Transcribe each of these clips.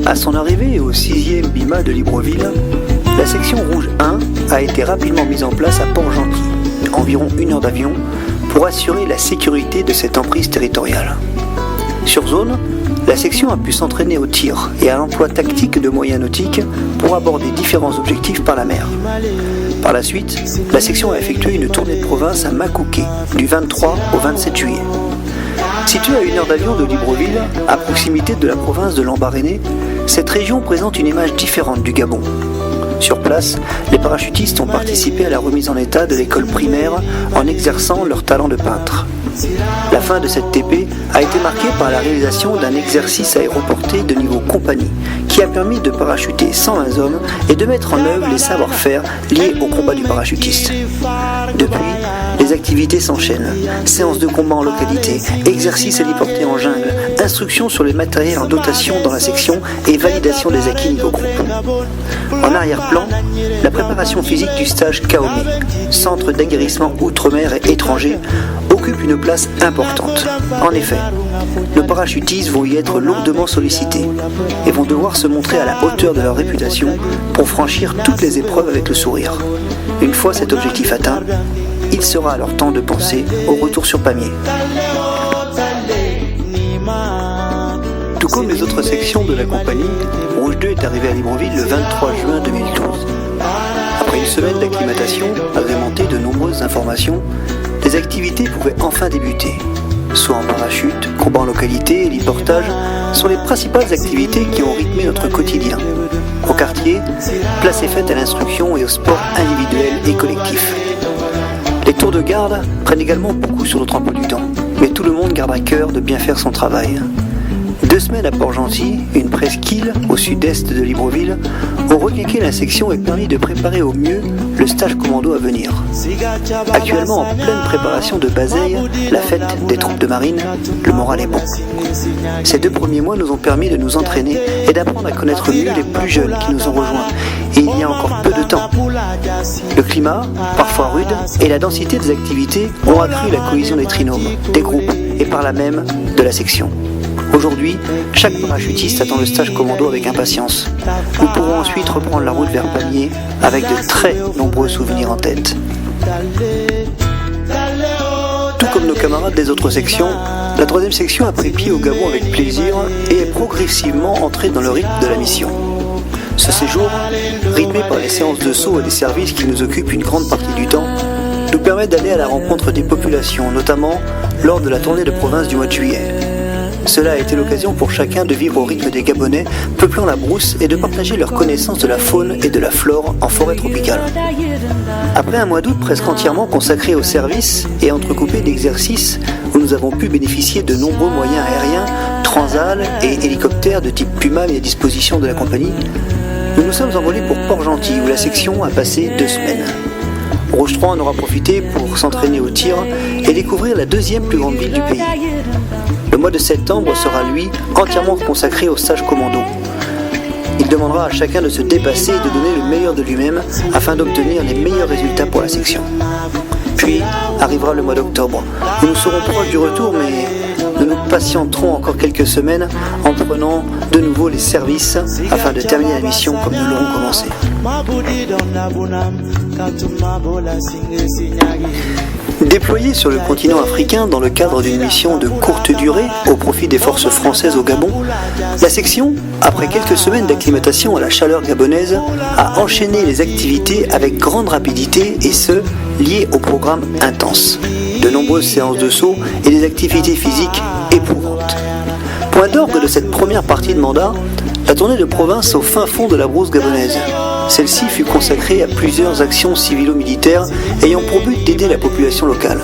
À son arrivée au 6e BIMA de Libreville, la section rouge 1 a été rapidement mise en place à Port-Gentil, environ 1 heure d'avion, pour assurer la sécurité de cette emprise territoriale. Sur zone, la section a pu s'entraîner au tir et à l'emploi tactique de moyens nautiques pour aborder différents objectifs par la mer. Par la suite, la section a effectué une tournée de province à Makouké du 23 au 27 juillet. Située à 1 heure d'avion de Libreville, à proximité de la province de Lambaréné, cette région présente une image différente du Gabon. Sur place, les parachutistes ont participé à la remise en état de l'école primaire en exerçant leur talent de peintre. La fin de cette TP a été marquée par la réalisation d'un exercice aéroporté de niveau compagnie qui a permis de parachuter 120 hommes et de mettre en œuvre les savoir-faire liés au combat du parachutiste. Depuis, les activités s'enchaînent. Séances de combat en localité, exercices héliportés en jungle, instructions sur les matériels en dotation dans la section et validation des acquis niveau groupe. En arrière-plan, la préparation physique du stage Kaomé, centre d'aguerrissement outre-mer et étranger, occupe une place importante. En effet, nos parachutistes vont y être lourdement sollicités et vont devoir se montrer à la hauteur de leur réputation pour franchir toutes les épreuves avec le sourire. Une fois cet objectif atteint, il sera alors temps de penser au retour sur Pamiers. Tout comme les autres sections de la compagnie, Rouge 2 est arrivé à Libreville le 23 juin 2012. Après une semaine d'acclimatation, agrémentée de nombreuses informations, les activités pouvaient enfin débuter. Saut en parachute, combat en localité, héliportage sont les principales activités qui ont rythmé notre quotidien. Au quartier, place est faite à l'instruction et au sport individuel et collectif. Les tours de garde prennent également beaucoup sur notre emploi du temps, mais tout le monde garde à cœur de bien faire son travail. 2 semaines à Port-Gentil, une presqu'île au sud-est de Libreville, ont requinqué la section et permis de préparer au mieux le stage commando à venir. Actuellement en pleine préparation de Bazeille, la fête des troupes de marine, le moral est bon. Ces 2 premiers mois nous ont permis de nous entraîner et d'apprendre à connaître mieux les plus jeunes qui nous ont rejoints. Et il y a encore peu de temps. Le climat, parfois rude, et la densité des activités ont accru la cohésion des trinômes, des groupes et par là même de la section. Aujourd'hui, chaque parachutiste attend le stage commando avec impatience. Nous pourrons ensuite reprendre la route vers Pamiers avec de très nombreux souvenirs en tête. Tout comme nos camarades des autres sections, la 3e section a pris pied au Gabon avec plaisir et est progressivement entrée dans le rythme de la mission. Ce séjour, rythmé par les séances de saut et des services qui nous occupent une grande partie du temps, nous permet d'aller à la rencontre des populations, notamment lors de la tournée de province du mois de juillet. Cela a été l'occasion pour chacun de vivre au rythme des Gabonais, peuplant la brousse et de partager leur connaissance de la faune et de la flore en forêt tropicale. Après un mois d'août presque entièrement consacré au service et entrecoupé d'exercices où nous avons pu bénéficier de nombreux moyens aériens, transals et hélicoptères de type Puma mis à disposition de la compagnie, nous nous sommes envolés pour Port-Gentil où la section a passé 2 semaines. Rouge 3 en aura profité pour s'entraîner au tir et découvrir la 2e plus grande ville du pays. Le mois de septembre sera, lui, entièrement consacré au stage commando. Il demandera à chacun de se dépasser et de donner le meilleur de lui-même afin d'obtenir les meilleurs résultats pour la section. Puis arrivera le mois d'octobre, où nous serons proches du retour, mais nous nous patienterons encore quelques semaines en prenant de nouveau les services afin de terminer la mission comme nous l'aurons commencé. Déployée sur le continent africain dans le cadre d'une mission de courte durée au profit des forces françaises au Gabon, la section, après quelques semaines d'acclimatation à la chaleur gabonaise, a enchaîné les activités avec grande rapidité et ce, liées au programme intense. De nombreuses séances de saut et des activités physiques éprouvantes. Point d'orgue de cette première partie de mandat, la tournée de province au fin fond de la brousse gabonaise. Celle-ci fut consacrée à plusieurs actions civilo-militaires ayant pour but d'aider la population locale.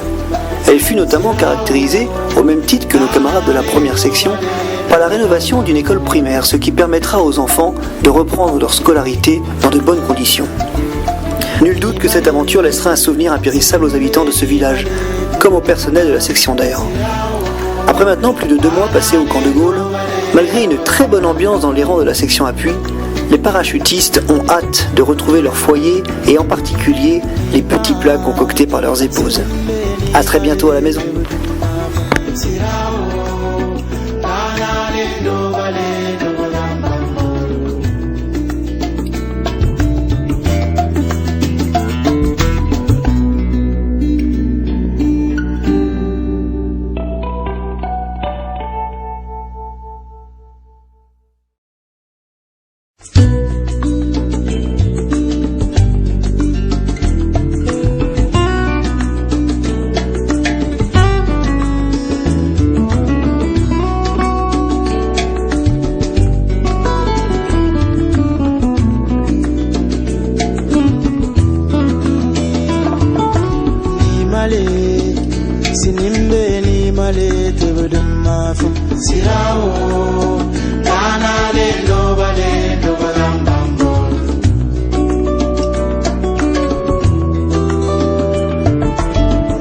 Elle fut notamment caractérisée, au même titre que nos camarades de la première section, par la rénovation d'une école primaire, ce qui permettra aux enfants de reprendre leur scolarité dans de bonnes conditions. Nul doute que cette aventure laissera un souvenir impérissable aux habitants de ce village, comme au personnel de la section d'air. Après maintenant plus de 2 mois passés au camp de Gaulle, malgré une très bonne ambiance dans les rangs de la section appui, les parachutistes ont hâte de retrouver leur foyer et en particulier les petits plats concoctés par leurs épouses. A très bientôt à la maison. te budum mafum sirao kanale lo balam bambol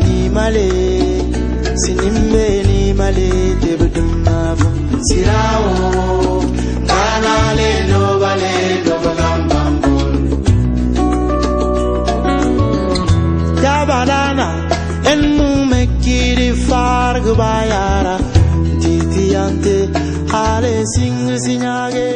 ni male sinimbe ni male te budum mafum sirao kanale lo balam bambol tabalana en mumekiri farg bayara titiante hale sing sinyage